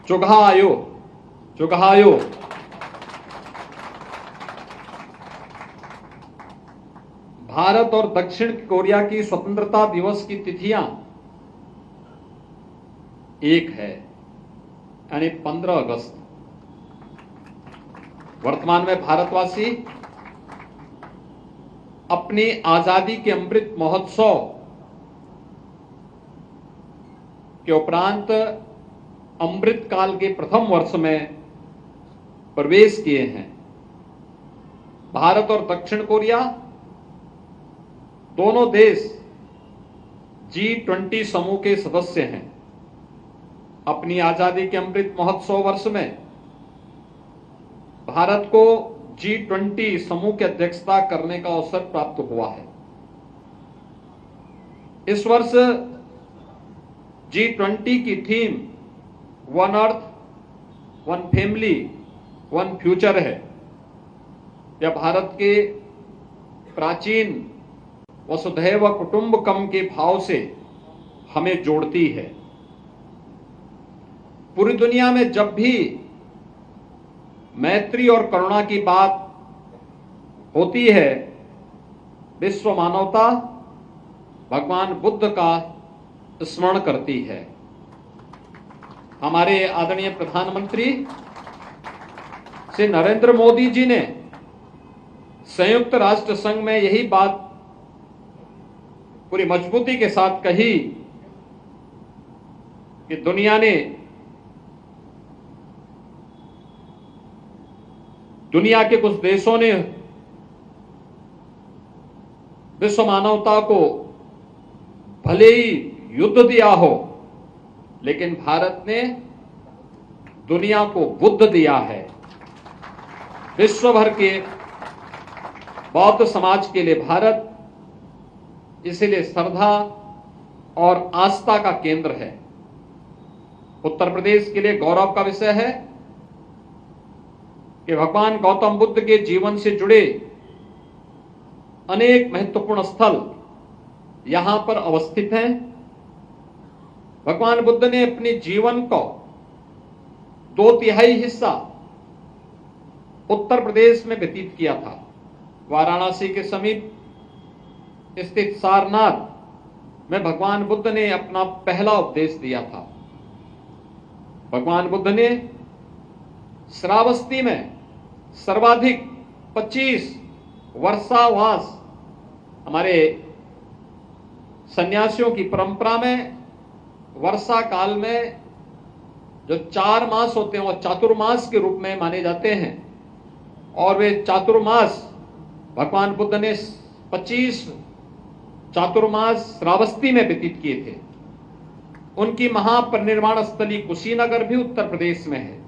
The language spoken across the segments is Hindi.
चुगहायो चुगहायो भारत और दक्षिण कोरिया की स्वतंत्रता दिवस की तिथियां एक है, यानी 15 अगस्त। वर्तमान में भारतवासी अपनी आजादी के अमृत महोत्सव के उपरांत अमृत काल के प्रथम वर्ष में प्रवेश किए हैं। भारत और दक्षिण कोरिया दोनों देश G20 समूह के सदस्य हैं। अपनी आजादी के अमृत महोत्सव वर्ष में भारत को G20 समूह की अध्यक्षता करने का अवसर प्राप्त हुआ है। इस वर्ष G20 की theme one earth, one family, one future है। यह भारत के प्राचीन वसुधैव कुटुंबकम के भाव से हमें जोड़ती है। पूरी दुनिया में जब भी मैत्री और करुणा की बात होती है, विश्व मानवता भगवान बुद्ध का स्मरण करती है। हमारे आदरणीय प्रधानमंत्री श्री नरेंद्र मोदी जी ने संयुक्त राष्ट्र संघ में यही बात पूरी मजबूती के साथ कही कि दुनिया के कुछ देशों ने विश्व मानवता को भले ही युद्ध दिया हो, लेकिन भारत ने दुनिया को बुद्ध दिया है। विश्व भर के बौद्ध समाज के लिए भारत इसलिए श्रद्धा और आस्था का केंद्र है। उत्तर प्रदेश के लिए गौरव का विषय है कि भगवान गौतम बुद्ध के जीवन से जुड़े अनेक महत्वपूर्ण स्थल यहां पर अवस्थित हैं। भगवान बुद्ध ने अपने जीवन को 2/3 हिस्सा उत्तर प्रदेश में व्यतीत किया था। वाराणसी के समीप स्थित सारनाथ में भगवान बुद्ध ने अपना पहला उपदेश दिया था। भगवान बुद्ध ने श्रावस्ती में सर्वाधिक 25 वर्षावास, हमारे सन्यासियों की परंपरा में वर्षा काल में जो 4 मास होते हैं वो चातुर्मास के रूप में माने जाते हैं, और वे चातुर्मास भगवान बुद्ध ने 25 चातुर्मास श्रावस्ती में व्यतीत किए थे। उनकी महापरिनिर्वाण स्थली कुशीनगर भी उत्तर प्रदेश में है।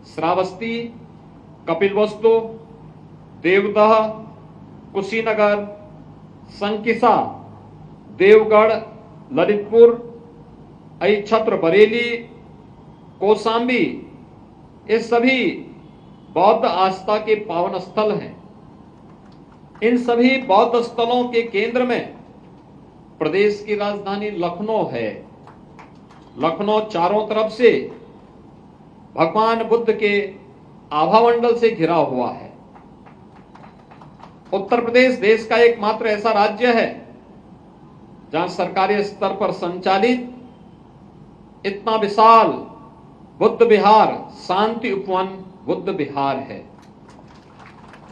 श्रावस्ती, कपिलवस्तु, देवदह, कुशीनगर, संकिसा, देवगढ़, ललितपुर, अहिछत्र बरेली, कौशाम्बी, ये सभी बौद्ध आस्था के पावन स्थल हैं। इन सभी बौद्ध स्थलों के केंद्र में प्रदेश की राजधानी लखनऊ है। लखनऊ चारों तरफ से भगवान बुद्ध के आभामंडल से घिरा हुआ है। उत्तर प्रदेश देश का एकमात्र ऐसा राज्य है जहां सरकारी स्तर पर संचालित इतना विशाल बुद्ध विहार शांति उपवन बुद्ध विहार है,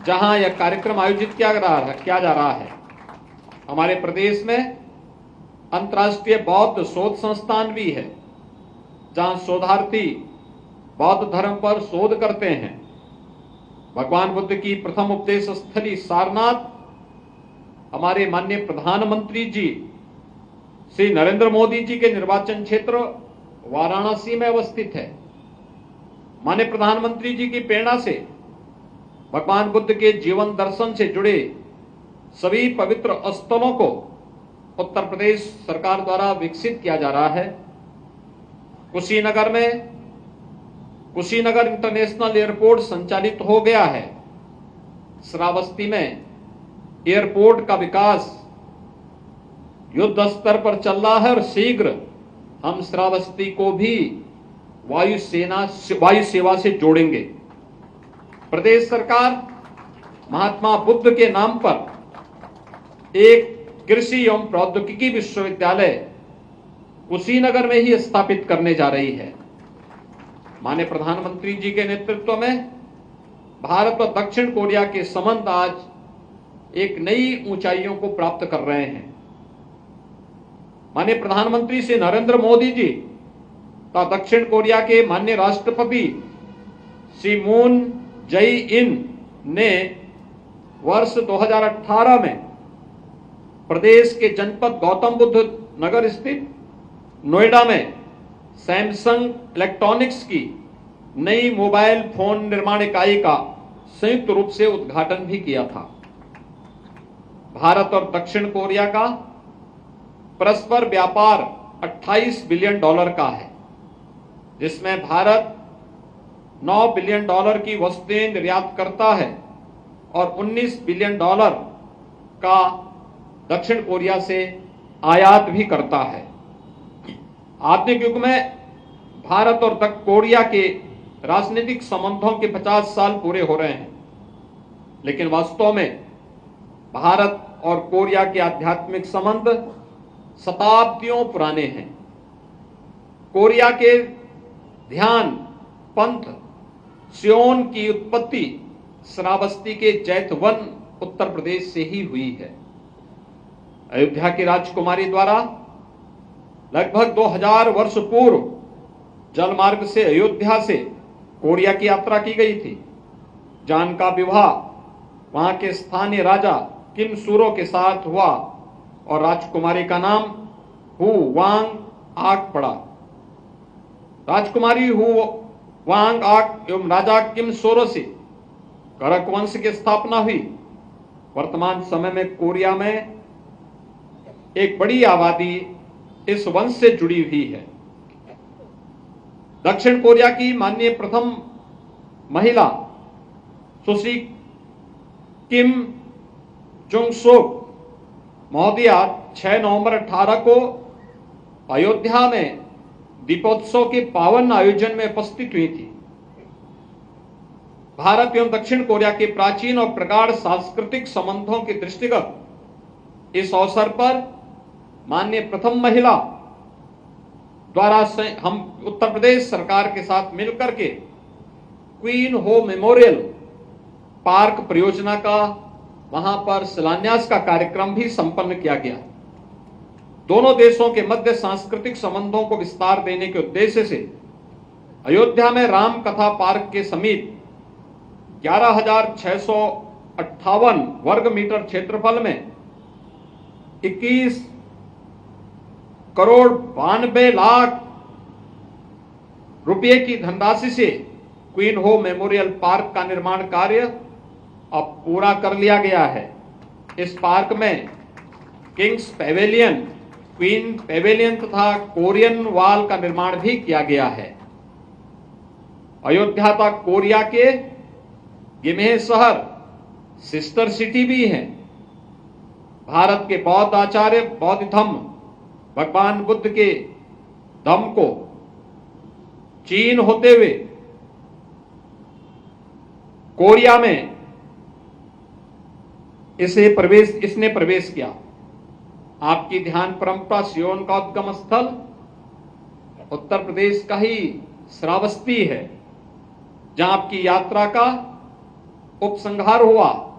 जहां यह कार्यक्रम आयोजित किया जा रहा है। हमारे प्रदेश में अंतर्राष्ट्रीय बौद्ध शोध संस्थान भी है, जहां शोधार्थी बौद्ध धर्म पर शोध करते हैं। भगवान बुद्ध की प्रथम उपदेश स्थली सारनाथ हमारे माननीय प्रधानमंत्री जी श्री नरेंद्र मोदी जी के निर्वाचन क्षेत्र वाराणसी में अवस्थित है। माननीय प्रधानमंत्री जी की प्रेरणा से भगवान बुद्ध के जीवन दर्शन से जुड़े सभी पवित्र स्थलों को उत्तर प्रदेश सरकार द्वारा विकसित किया जा रहा है। कुशीनगर में कुशीनगर इंटरनेशनल एयरपोर्ट संचालित हो गया है। श्रावस्ती में एयरपोर्ट का विकास युद्ध स्तर पर चल रहा है और शीघ्र हम श्रावस्ती को भी वायु सेवा से जोड़ेंगे। प्रदेश सरकार महात्मा बुद्ध के नाम पर एक कृषि एवं प्रौद्योगिकी विश्वविद्यालय कुशीनगर में ही स्थापित करने जा रही है। माननीय प्रधानमंत्री जी के नेतृत्व में भारत और दक्षिण कोरिया के संबंध आज एक नई ऊंचाइयों को प्राप्त कर रहे हैं। माननीय प्रधानमंत्री श्री नरेंद्र मोदी जी तथा दक्षिण कोरिया के माननीय राष्ट्रपति श्री मून जई इन ने वर्ष 2018 में प्रदेश के जनपद गौतम बुद्ध नगर स्थित नोएडा में सैमसंग इलेक्ट्रॉनिक्स की नई मोबाइल फोन निर्माण इकाई का संयुक्त रूप से उद्घाटन भी किया था। भारत और दक्षिण कोरिया का परस्पर व्यापार 28 बिलियन डॉलर का है, जिसमें भारत 9 बिलियन डॉलर की वस्तुएं निर्यात करता है और 19 बिलियन डॉलर का दक्षिण कोरिया से आयात भी करता है। आधुनिक युग में भारत और दक्षिण कोरिया के राजनीतिक संबंधों के 50 साल पूरे हो रहे हैं, लेकिन वास्तव में भारत और कोरिया के आध्यात्मिक संबंध शताब्दियों पुराने हैं। कोरिया के ध्यान पंथ सियोन की उत्पत्ति श्रावस्ती के जैतवन उत्तर प्रदेश से ही हुई है। अयोध्या की राजकुमारी द्वारा लगभग 2000 वर्ष पूर्व जलमार्ग से अयोध्या से कोरिया की यात्रा की गई थी। जान का विवाह वहां के स्थानीय राजा किम सूरो के साथ हुआ और राजकुमारी का नाम हु वांग आक पड़ा। राजकुमारी हु वांग आक एवं राजा किम सूरो से करक वंश की स्थापना हुई। वर्तमान समय में कोरिया में एक बड़ी आबादी इस वंश से जुड़ी हुई है। दक्षिण कोरिया की माननीय प्रथम महिला सुश्री किम जोंग सोक महोदया 6 नवंबर 18 को अयोध्या में दीपोत्सव के पावन आयोजन में उपस्थित हुई थी। भारत एवं दक्षिण कोरिया के प्राचीन और प्रगाढ़ सांस्कृतिक संबंधों के दृष्टिगत इस अवसर पर माननीय प्रथम महिला द्वारा हम उत्तर प्रदेश सरकार के साथ मिलकर के क्वीन हो मेमोरियल पार्क परियोजना का वहां पर शिलान्यास का कार्यक्रम भी संपन्न किया गया। दोनों देशों के मध्य सांस्कृतिक संबंधों को विस्तार देने के उद्देश्य से अयोध्या में राम कथा पार्क के समीप 11,658 वर्ग मीटर क्षेत्रफल में 21 करोड़ 92 लाख रुपए की धनराशि से क्वीन हो मेमोरियल पार्क का निर्माण कार्य अब पूरा कर लिया गया है। इस पार्क में किंग्स पेवेलियन, क्वीन पेवेलियन तथा कोरियन वॉल का निर्माण भी किया गया है। अयोध्या तक कोरिया के गिमेह शहर सिस्टर सिटी भी है। भारत के बौद्ध आचार्य बौद्ध धम्म भगवान बुद्ध के धम्म को चीन होते हुए कोरिया में इसने प्रवेश किया। आपकी ध्यान परंपरा सियोन का उद्गम स्थल उत्तर प्रदेश का ही श्रावस्ती है, जहां आपकी यात्रा का उपसंहार हुआ।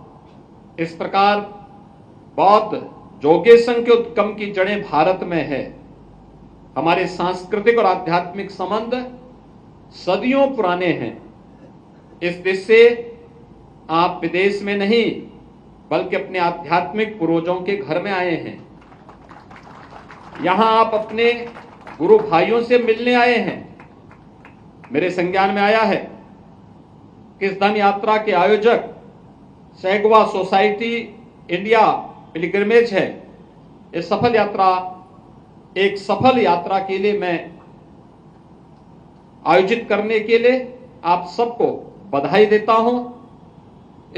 इस प्रकार बौद्ध जोगेसन के उद्गम की जड़ें भारत में है। हमारे सांस्कृतिक और आध्यात्मिक संबंध सदियों पुराने हैं। इस देश से आप विदेश में नहीं बल्कि अपने आध्यात्मिक पूर्वजों के घर में आए हैं। यहां आप अपने गुरु भाइयों से मिलने आए हैं। मेरे संज्ञान में आया है कि इस धन यात्रा के आयोजक सैगवा सोसाइटी इंडिया पिलग्रिमेज है। इस सफल यात्रा के लिए मैं आयोजित करने के लिए आप सबको बधाई देता हूं।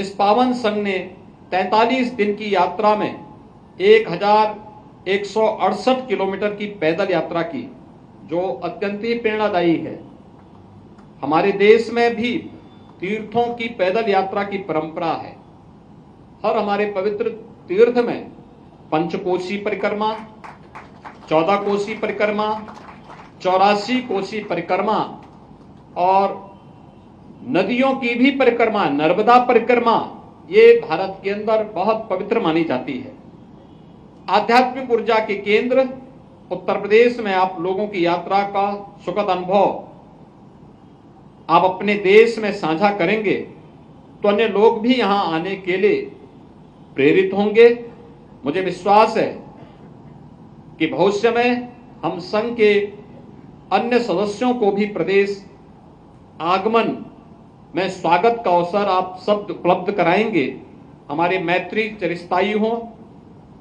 इस पावन संघ ने 43 दिन की यात्रा में 1168 किलोमीटर की पैदल यात्रा की, जो अत्यंत ही प्रेरणादायी है। हमारे देश में भी तीर्थों की पैदल यात्रा की परंपरा है। हर हमारे पवित्र तीर्थ में पंचकोशी परिक्रमा, 14 कोशी परिक्रमा, 84 कोशी परिक्रमा और नदियों की भी परिक्रमा, नर्मदा परिक्रमा, ये भारत के अंदर बहुत पवित्र मानी जाती है। आध्यात्मिक ऊर्जा के केंद्र उत्तर प्रदेश में आप लोगों की यात्रा का सुखद अनुभव आप अपने देश में साझा करेंगे तो अन्य लोग भी यहां आने के लिए प्रेरित होंगे। मुझे विश्वास है कि भविष्य में हम संघ के अन्य सदस्यों को भी प्रदेश आगमन में स्वागत का अवसर आप सब उपलब्ध कराएंगे। हमारे मैत्री चिरस्थायी हो,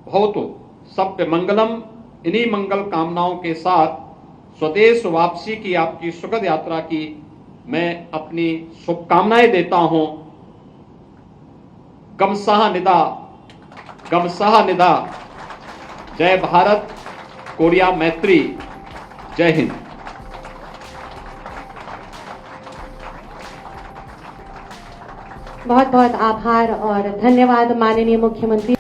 भवतु सभ्य मंगलम। इन्हीं मंगल कामनाओं के साथ स्वदेश वापसी की आपकी सुखद यात्रा की मैं अपनी शुभकामनाएं देता हूं। गमसाह निदा। जय भारत, कोरिया मैत्री, जय हिंद। बहुत बहुत आभार और धन्यवाद माननीय मुख्यमंत्री।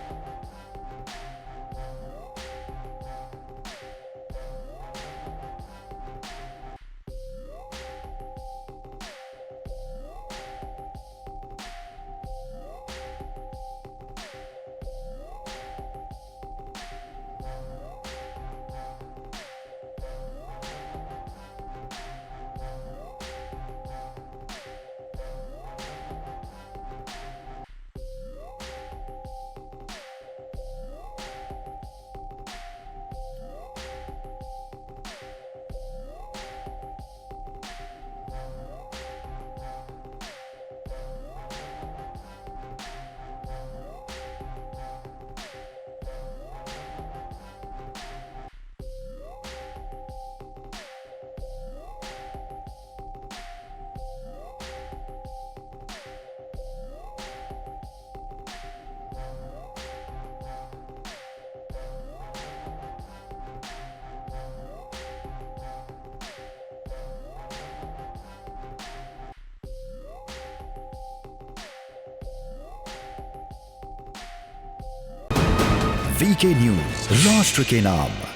वीके न्यूज, राष्ट्र के नाम।